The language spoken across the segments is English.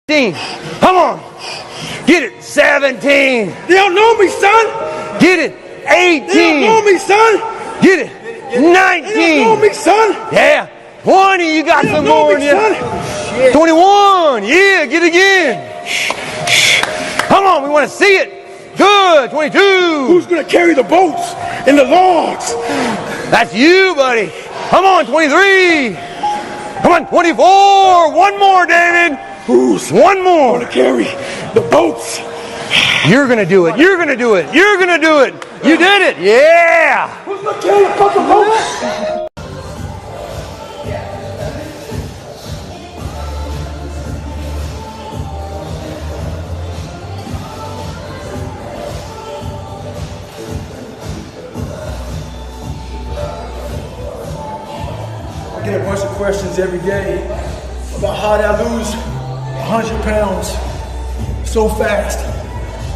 Come on. Get it. 17. They don't know me, son. Get it. 18. They don't know me, son. Get it. 19. They don't know me, son. Yeah. 20. You got some more in you. 21. Yeah. Get it again. Come on. We want to see it. Good. 22. Who's going to carry the boats and the logs? That's you, buddy. Come on. 23. Come on. 24. One more, David. Who's one more? Going to carry the boats? You're going to do it. You're going to do it. You're going to do it. You did it. Yeah. Who's going to carry the fucking boats? I get a bunch of questions every day about how did I lose 100 pounds so fast.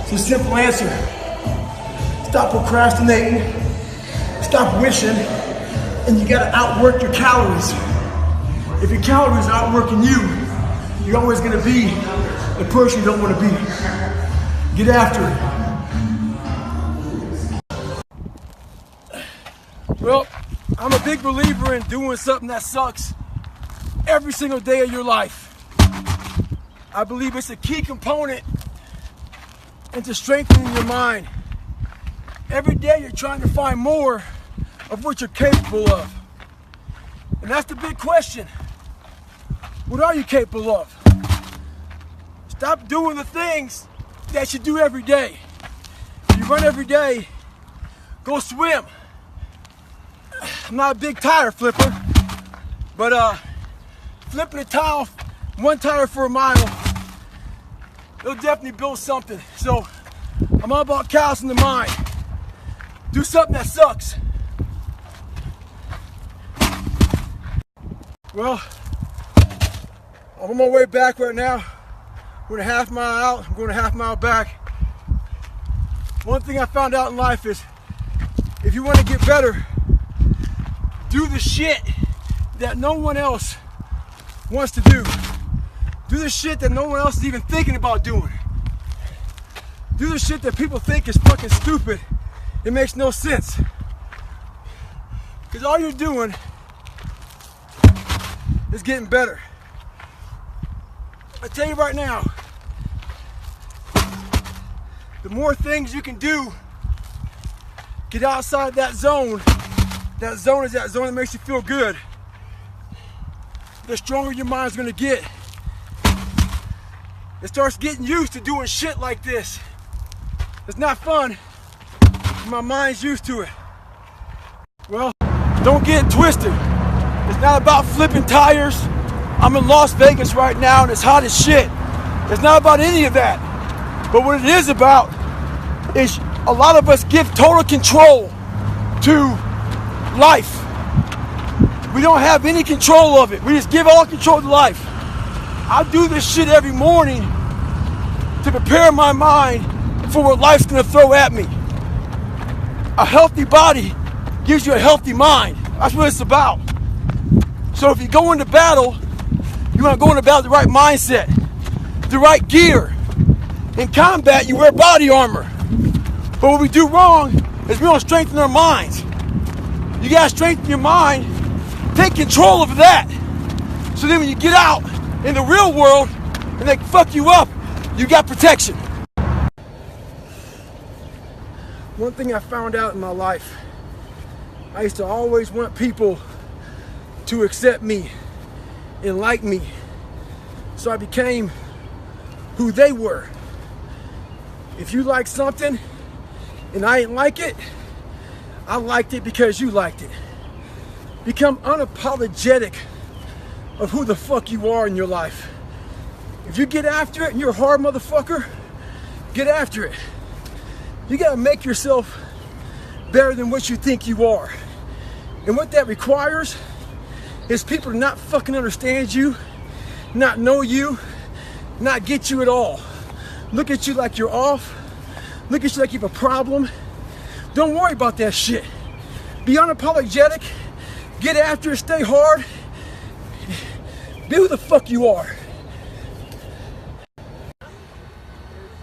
It's a simple answer. Stop procrastinating, stop wishing, and you gotta outwork your calories. If your calories are outworking you, you're always gonna be the person you don't wanna be. Get after it. Well, I'm a big believer in doing something that sucks every single day of your life. I believe it's a key component into strengthening your mind. Every day you're trying to find more of what you're capable of. And that's the big question. What are you capable of? Stop doing the things that you do every day. If you run every day, go swim. I'm not a big tire flipper, but flipping a tile, one tire for a mile, it'll definitely build something. So I'm all about callousing the mind. Do something that sucks. Well, I'm on my way back right now. I'm going a half mile out, I'm going a half mile back. One thing I found out in life is if you want to get better, do the shit that no one else wants to do. Do the shit that no one else is even thinking about doing. Do the shit that people think is fucking stupid. It makes no sense. Because all you're doing is getting better. I tell you right now, the more things you can do, get outside that zone. That zone is that zone that makes you feel good. The stronger your mind's gonna get. It starts getting used to doing shit like this. It's not fun. My mind's used to it. Well, don't get it twisted. It's not about flipping tires. I'm in Las Vegas right now and it's hot as shit. It's not about any of that. But what it is about is a lot of us give total control to life. We don't have any control of it. We just give all control to life. I do this shit every morning to prepare my mind for what life's gonna throw at me. A healthy body gives you a healthy mind. That's what it's about. So if you go into battle, you wanna go into battle with the right mindset, the right gear. In combat, you wear body armor. But what we do wrong is we don't strengthen our minds. You gotta strengthen your mind, take control of that. So then when you get out in the real world and they fuck you up, you got protection. One thing I found out in my life, I used to always want people to accept me and like me. So I became who they were. If you like something and I didn't like it, I liked it because you liked it. Become unapologetic of who the fuck you are in your life. If you get after it and you're a hard motherfucker, get after it. You gotta make yourself better than what you think you are. And what that requires is people to not fucking understand you, not know you, not get you at all. Look at you like you're off. Look at you like you have a problem. Don't worry about that shit. Be unapologetic. Get after it. Stay hard. Be who the fuck you are.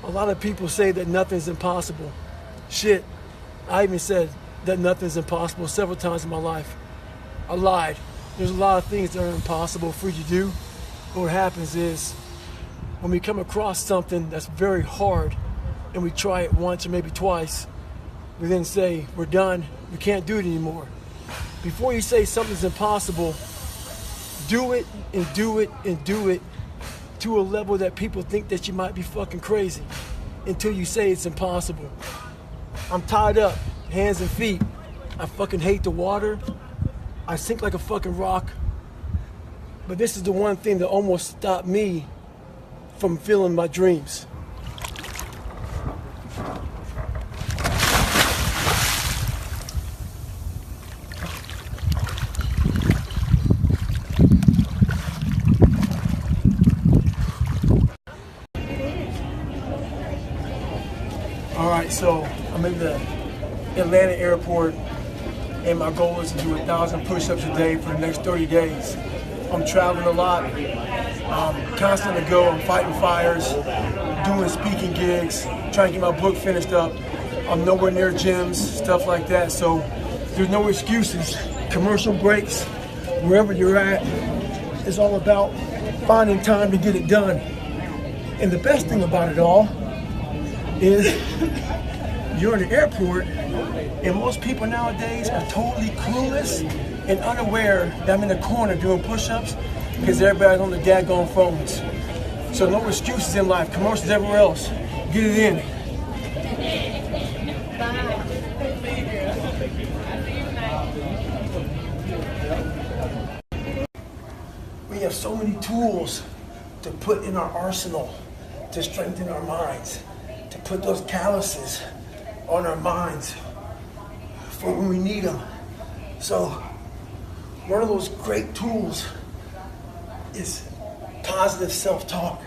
A lot of people say that nothing's impossible. Shit, I even said that nothing's impossible several times in my life. I lied. There's a lot of things that are impossible for you to do. But what happens is, when we come across something that's very hard and we try it once or maybe twice, we then say, we're done, we can't do it anymore. Before you say something's impossible, do it and do it and do it to a level that people think that you might be fucking crazy until you say it's impossible. I'm tied up, hands and feet. I fucking hate the water. I sink like a fucking rock. But this is the one thing that almost stopped me from fulfilling my dreams. All right, so I'm in the Atlanta airport, and my goal is to do 1,000 push-ups a day for the next 30 days. I'm traveling a lot. I'm constant to go. I'm fighting fires, doing speaking gigs, trying to get my book finished up. I'm nowhere near gyms, stuff like that. So there's no excuses. Commercial breaks, wherever you're at, it's all about finding time to get it done. And the best thing about it all is you're in the airport, and most people nowadays are totally clueless and unaware that I'm in the corner doing push-ups because everybody's on the daggone phones. So no excuses in life, commercials everywhere else. Get it in. We have so many tools to put in our arsenal to strengthen our minds, to put those calluses on our minds for when we need them. So one of those great tools is positive self-talk.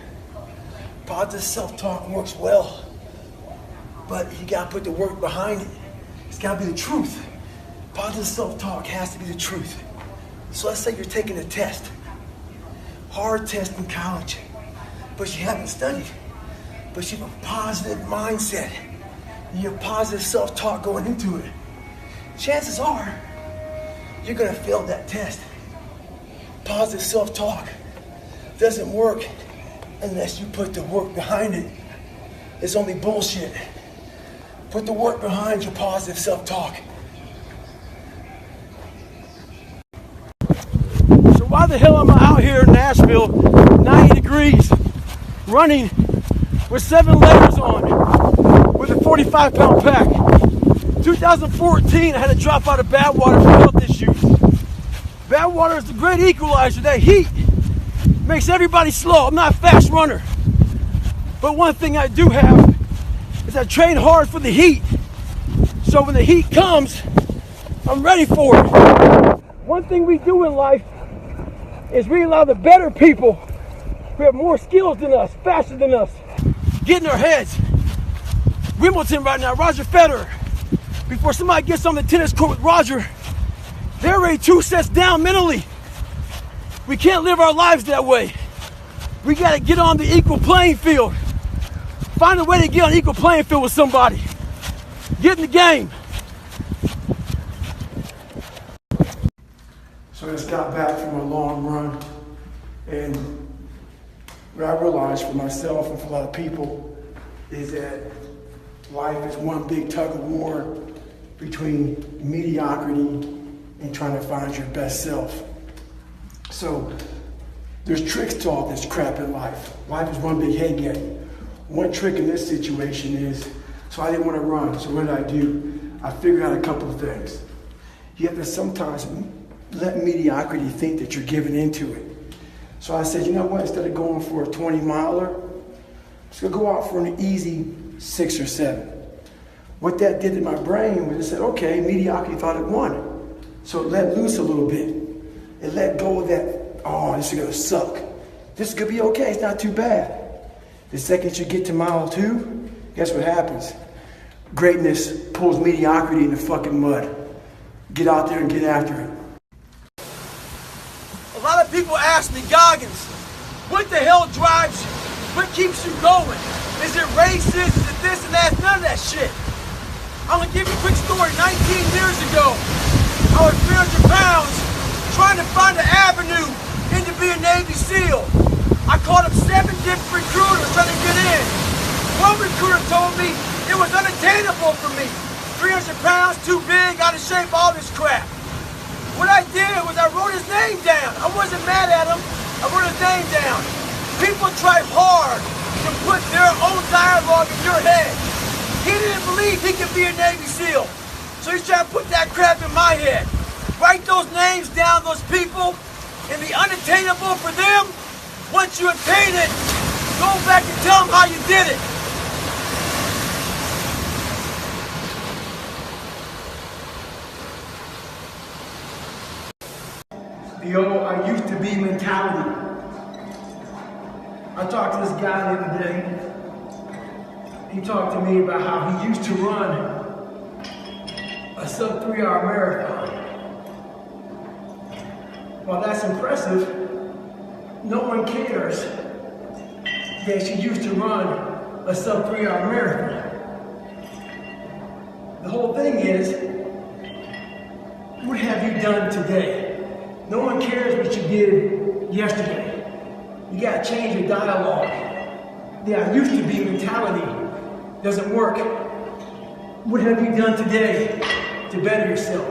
Positive self-talk works well, but you gotta put the work behind it. It's gotta be the truth. Positive self-talk has to be the truth. So let's say you're taking a test, hard test in college, but you haven't studied, but you have a positive mindset. You have positive self-talk going into it. Chances are you're gonna fail that test. Positive self-talk doesn't work unless you put the work behind it. It's only bullshit. Put the work behind your positive self-talk. So why the hell am I out here in Nashville, 90 degrees, running with 7 layers on, with a 45-pound pack? 2014, I had to drop out of Badwater for health issues. Badwater is the great equalizer. That heat makes everybody slow. I'm not a fast runner. But one thing I do have is I train hard for the heat. So when the heat comes, I'm ready for it. One thing we do in life is we allow the better people who have more skills than us, faster than us, get in our heads. Wimbledon right now, Roger Federer. Before somebody gets on the tennis court with Roger, they're already 2 sets down mentally. We can't live our lives that way. We gotta get on the equal playing field. Find a way to get on equal playing field with somebody. Get in the game. So I just got back from a long run, and what I realized for myself and for a lot of people is that life is one big tug of war between mediocrity and trying to find your best self. So there's tricks to all this crap in life. Life is one big head game. One trick in this situation is, so I didn't want to run, so what did I do? I figured out a couple of things. You have to sometimes let mediocrity think that you're giving into it. So I said, you know what, instead of going for a 20-miler, I'm just gonna go out for an easy 6 or 7. What that did to my brain was it said, okay, mediocrity thought it won. So it let loose a little bit. It let go of that, oh, this is gonna suck. This is gonna be okay, it's not too bad. The second you get to mile 2, guess what happens? Greatness pulls mediocrity in the fucking mud. Get out there and get after it. A lot of people ask me, Goggins, what the hell drives you? What keeps you going? Is it racist? Is it this and that? None of that shit. I'm gonna give you a quick story. 19 years ago, I was 300 pounds trying to find an avenue in to be a Navy SEAL. I called up 7 different recruiters trying to get in. One recruiter told me it was unattainable for me. 300 pounds, too big, out of shape, all this crap. What I did was I wrote his name down. I wasn't mad at him. I wrote his name down. People try hard to put their own dialogue in your head. He didn't believe he could be a Navy SEAL. So he's trying to put that crap in my head. Write those names down, those people, and the unattainable for them. Once you attain it, go back and tell them how you did it. The old I used to be mentality. I talked to this guy the other day. He talked to me about how he used to run a sub 3-hour marathon. While that's impressive, no one cares that she used to run a sub 3-hour marathon. The whole thing is, what have you done today? No one cares what you did yesterday. You gotta change your dialogue. The I used to be mentality doesn't work. What have you done today to better yourself?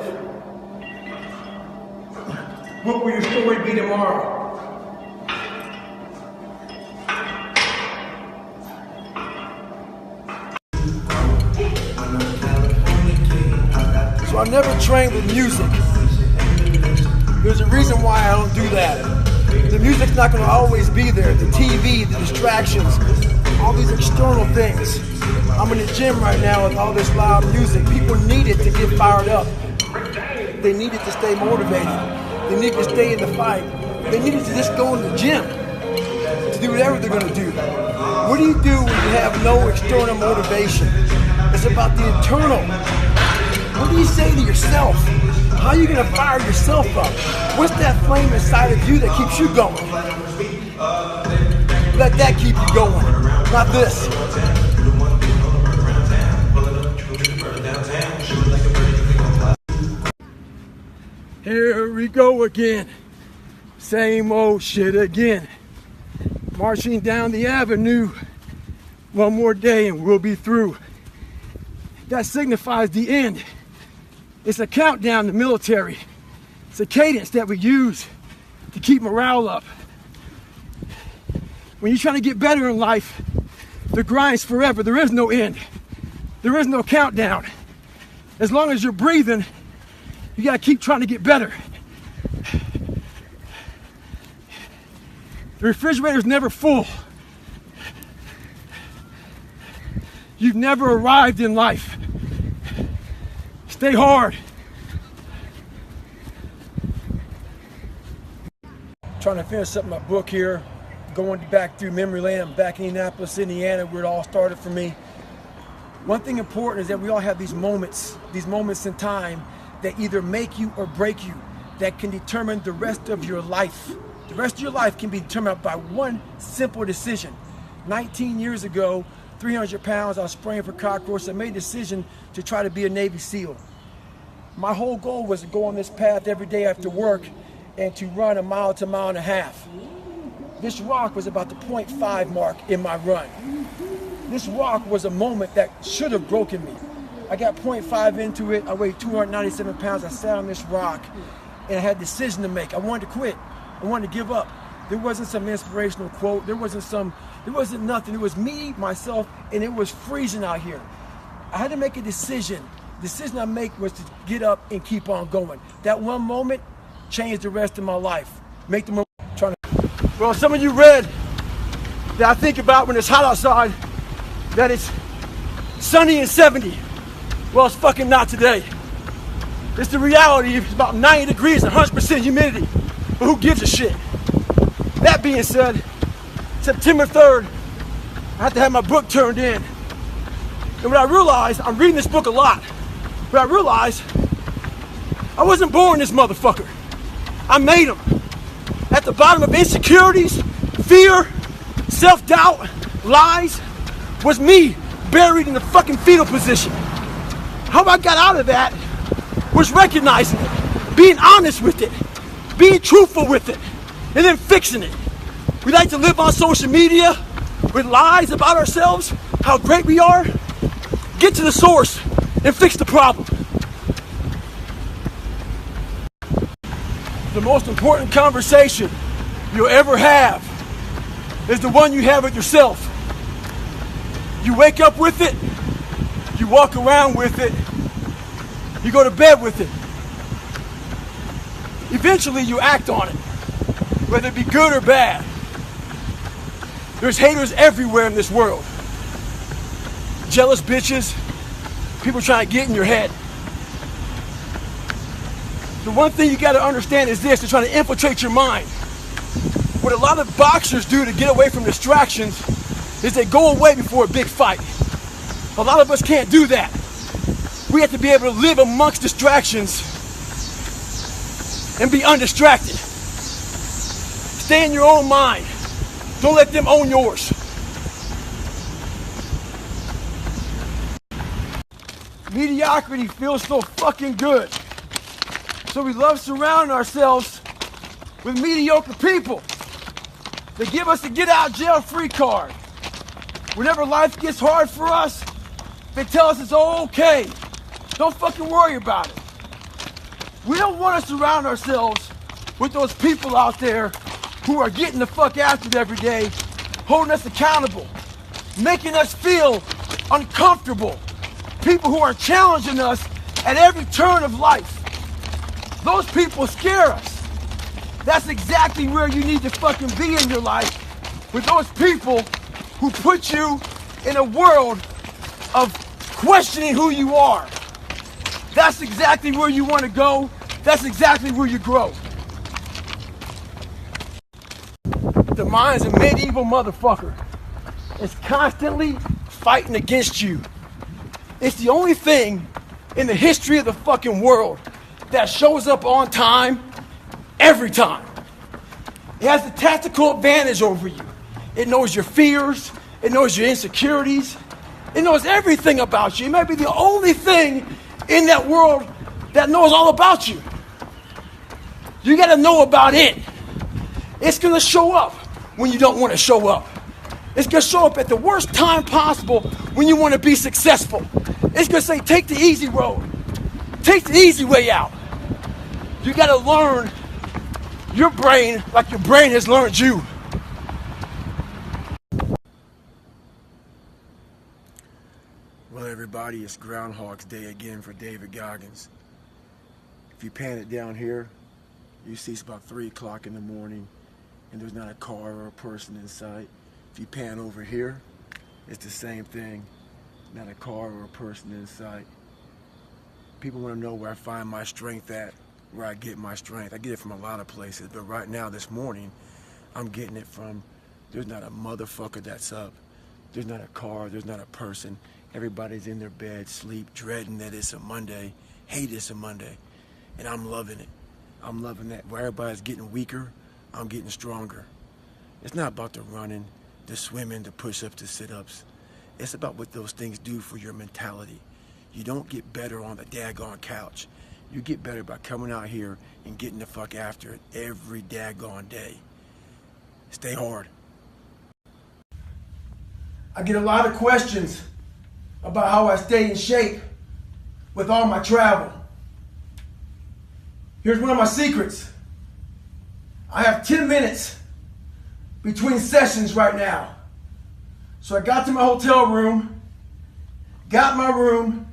What will your story be tomorrow? So I never trained with music. There's a reason why I don't do that. The music's not going to always be there. The TV, the distractions, all these external things. I'm in the gym right now with all this loud music. People need it to get fired up. They need it to stay motivated. They need to stay in the fight. They need it to just go in the gym to do whatever they're going to do. What do you do when you have no external motivation? It's about the internal. What do you say to yourself? How are you going to fire yourself up? What's that flame inside of you that keeps you going? Let that keep you going, not this. Here we go again. Same old shit again. Marching down the avenue. One more day and we'll be through. That signifies the end. It's a countdown in the military. It's a cadence that we use to keep morale up. When you're trying to get better in life, the grind's forever. There is no end. There is no countdown. As long as you're breathing, you gotta keep trying to get better. The refrigerator's never full. You've never arrived in life. Stay hard. Trying to finish up my book here, going back through memory lane. I'm back in Indianapolis, Indiana, where it all started for me. One thing important is that we all have these moments in time that either make you or break you, that can determine the rest of your life. The rest of your life can be determined by one simple decision. 19 years ago, 300 pounds, I was spraying for cockroaches. I made a decision to try to be a Navy SEAL. My whole goal was to go on this path every day after work and to run a mile to a mile and a half. This rock was about the 0.5 mark in my run. This rock was a moment that should have broken me. I got 0.5 into it. I weighed 297 pounds. I sat on this rock and I had a decision to make. I wanted to quit. I wanted to give up. There wasn't some inspirational quote. There wasn't nothing. It was me, myself, and it was freezing out here. I had to make a decision. The decision I made was to get up and keep on going. That one moment changed the rest of my life. Make the moment. Well, some of you read that I think about when it's hot outside, that it's sunny and 70. Well, it's fucking not today. It's the reality. It's about 90 degrees and 100% humidity. But who gives a shit? That being said, September 3rd, I have to have my book turned in. And what I realized, I'm reading this book a lot, but I realized I wasn't born this motherfucker. I made him. At the bottom of insecurities, fear, self-doubt, lies, was me buried in the fucking fetal position. How I got out of that was recognizing it, being honest with it, being truthful with it, and then fixing it. We like to live on social media with lies about ourselves, how great we are. Get to the source and fix the problem. The most important conversation you'll ever have is the one you have with yourself. You wake up with it, you walk around with it, you go to bed with it. Eventually you act on it, whether it be good or bad. There's haters everywhere in this world. Jealous bitches, people trying to get in your head. The one thing you got to understand is this: they're trying to infiltrate your mind. What a lot of boxers do to get away from distractions is they go away before a big fight. A lot of us can't do that. We have to be able to live amongst distractions and be undistracted. Stay in your own mind. Don't let them own yours. Mediocrity feels so fucking good. So we love surrounding ourselves with mediocre people. They give us a get out jail free card. Whenever life gets hard for us, they tell us it's okay. Don't fucking worry about it. We don't want to surround ourselves with those people out there who are getting the fuck after it every day, holding us accountable, making us feel uncomfortable. People who are challenging us at every turn of life. Those people scare us. That's exactly where you need to fucking be in your life, with those people who put you in a world of questioning who you are. That's exactly where you want to go. That's exactly where you grow. The mind's a medieval motherfucker. It's constantly fighting against you. It's the only thing in the history of the fucking world that shows up on time, every time. It has the tactical advantage over you. It knows your fears. It knows your insecurities. It knows everything about you. It might be the only thing in that world that knows all about you. You got to know about it. It's going to show up when you don't want to show up. It's going to show up at the worst time possible when you want to be successful. It's going to say, take the easy road. Take the easy way out. You got to learn your brain like your brain has learned you. Well, everybody, it's Groundhog's Day again for David Goggins. If you pan it down here, you see it's about 3 o'clock in the morning and there's not a car or a person in sight. If you pan over here, it's the same thing. Not a car or a person in sight. People want to know where I find my strength at, where I get my strength. I get it from a lot of places, but right now, this morning, I'm getting it from, there's not a motherfucker that's up. There's not a car, there's not a person. Everybody's in their bed, sleep, dreading that it's a Monday, hate it's a Monday, and I'm loving it. I'm loving that. Where everybody's getting weaker, I'm getting stronger. It's not about the running, the swimming, the push-ups, the sit-ups. It's about what those things do for your mentality. You don't get better on the daggone couch. You get better by coming out here and getting the fuck after it every daggone day. Stay hard. I get a lot of questions about how I stay in shape with all my travel. Here's one of my secrets. I have 10 minutes between sessions right now. So I got to my hotel room, got my room,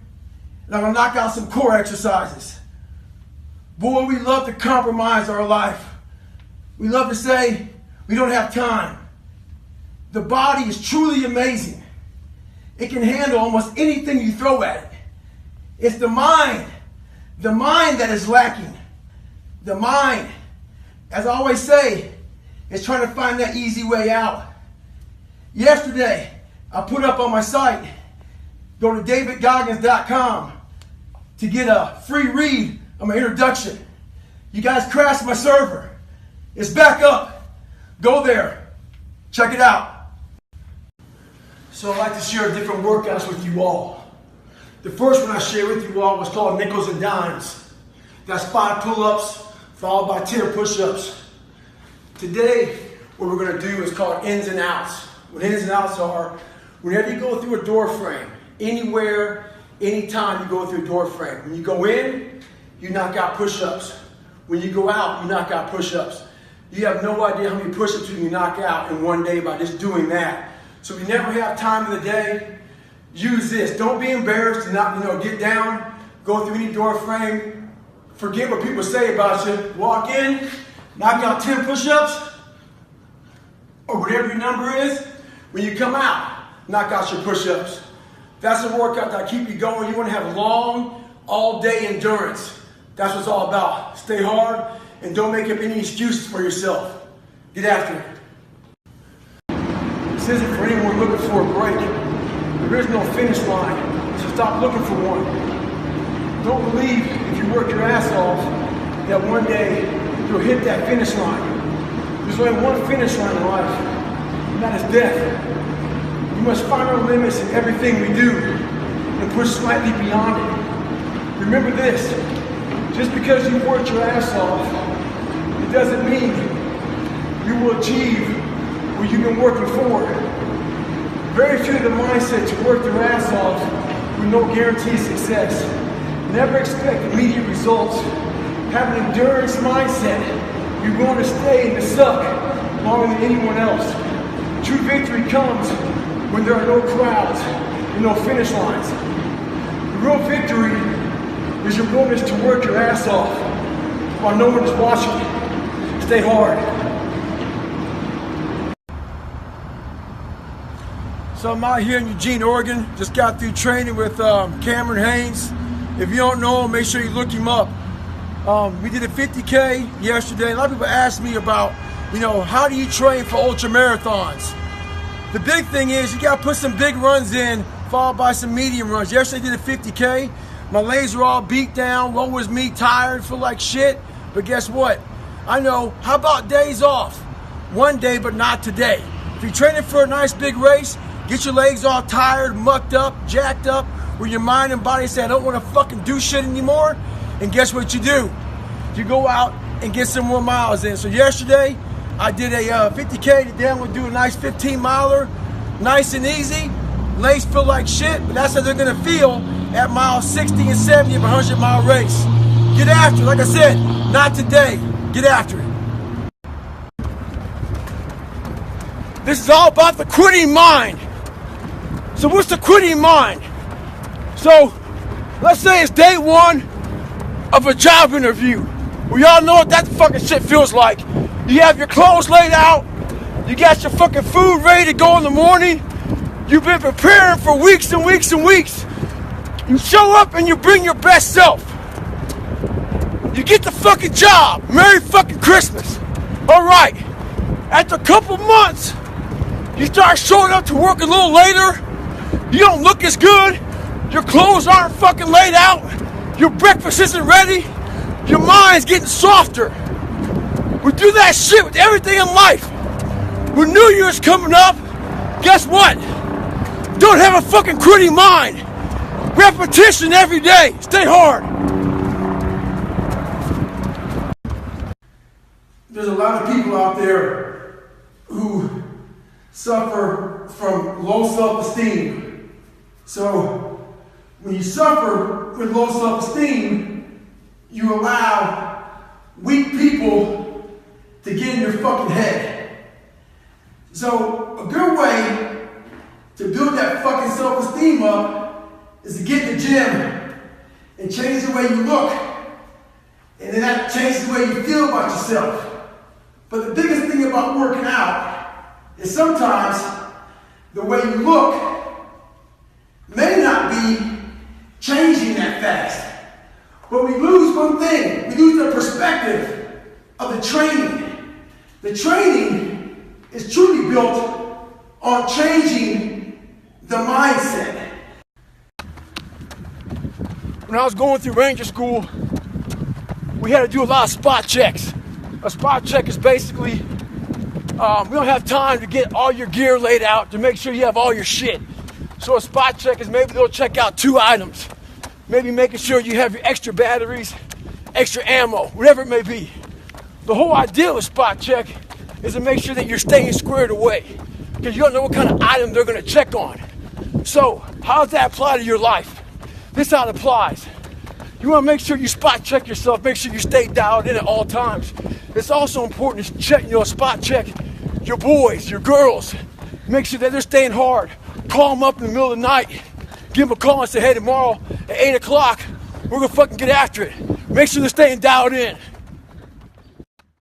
and I'm gonna knock out some core exercises. Boy, we love to compromise our life. We love to say we don't have time. The body is truly amazing. It can handle almost anything you throw at it. It's the mind that is lacking. The mind, as I always say, is trying to find that easy way out. Yesterday, I put up on my site, go to davidgoggins.com to get a free read of my introduction. You guys crashed my server. It's back up. Go there. Check it out. So I'd like to share different workouts with you all. The first one I shared with you all was called nickels and dimes. That's 5 pull-ups followed by 10 push-ups. Today, what we're gonna do is called ins and outs. What ins and outs are, whenever you go through a door frame, anywhere, anytime you go through a door frame. When you go in, you knock out push-ups. When you go out, you knock out push-ups. You have no idea how many push-ups you can knock out in one day by just doing that. So if you never have time of the day, use this. Don't be embarrassed to not, get down, go through any door frame, forget what people say about you. Walk in, knock out 10 push-ups, or whatever your number is. When you come out, knock out your push-ups. That's a workout that keep you going. You want to have long, all-day endurance. That's what it's all about. Stay hard and don't make up any excuses for yourself. Get after it. This isn't for anyone looking for a break. There is no finish line, so stop looking for one. Don't believe if you work your ass off that one day you'll hit that finish line. There's only one finish line in life, and that is death. We must find our limits in everything we do and push slightly beyond it. Remember this, just because you worked your ass off, it doesn't mean you will achieve what you've been working for. Very few of the mindset to work their ass off with no guaranteed success. Never expect immediate results. Have an endurance mindset. You're going to stay in the suck longer than anyone else. True victory comes when there are no crowds and no finish lines. The real victory is your willingness to work your ass off while no one is watching. Stay hard. So I'm out here in Eugene, Oregon. Just got through training with Cameron Haynes. If you don't know him, make sure you look him up. We did a 50K yesterday. A lot of people ask me about, how do you train for ultra marathons? The big thing is you gotta put some big runs in, followed by some medium runs. Yesterday I did a 50K. My legs were all beat down. Woe was me, tired, feel like shit. But guess what? I know, how about days off? One day, but not today. If you're training for a nice big race, get your legs all tired, mucked up, jacked up, where your mind and body say, I don't want to fucking do shit anymore. And guess what you do? You go out and get some more miles in. So yesterday, I did a 50K. Today I'm going to do a nice 15-miler, nice and easy. Legs feel like shit, but that's how they're going to feel at miles 60 and 70 of a 100-mile race. Get after it. Like I said, not today. Get after it. This is all about the quitting mind. So what's the quitting mind? So let's say it's day one of a job interview. We all know what that fucking shit feels like. You have your clothes laid out. You got your fucking food ready to go in the morning. You've been preparing for weeks and weeks and weeks. You show up and you bring your best self. You get the fucking job. Merry fucking Christmas. All right. After a couple months, you start showing up to work a little later. You don't look as good. Your clothes aren't fucking laid out. Your breakfast isn't ready. Your mind's getting softer. We do that shit with everything in life. When New Year's coming up, guess what? Don't have a fucking quitting mind. Repetition every day. Stay hard. There's a lot of people out there who suffer from low self-esteem. So when you suffer with low self-esteem, you allow weak people to get in your fucking head. So a good way to build that fucking self-esteem up is to get in the gym and change the way you look. And then that changes the way you feel about yourself. But the biggest thing about working out is sometimes the way you look may not be changing that fast. But we lose one thing. We lose the perspective of the training. The training is truly built on changing the mindset. When I was going through Ranger School, we had to do a lot of spot checks. A spot check is basically We don't have time to get all your gear laid out to make sure you have all your shit. So a spot check is maybe they'll check out 2 items. Maybe making sure you have your extra batteries, extra ammo, whatever it may be. The whole idea of a spot check is to make sure that you're staying squared away, because you don't know what kind of item they're going to check on. So how does that apply to your life? This is how it applies. You want to make sure you spot check yourself, make sure you stay dialed in at all times. It's also important to check, spot check your boys, your girls. Make sure that they're staying hard. Call them up in the middle of the night. Give them a call and say, hey, tomorrow at 8 o'clock, we're going to fucking get after it. Make sure they're staying dialed in.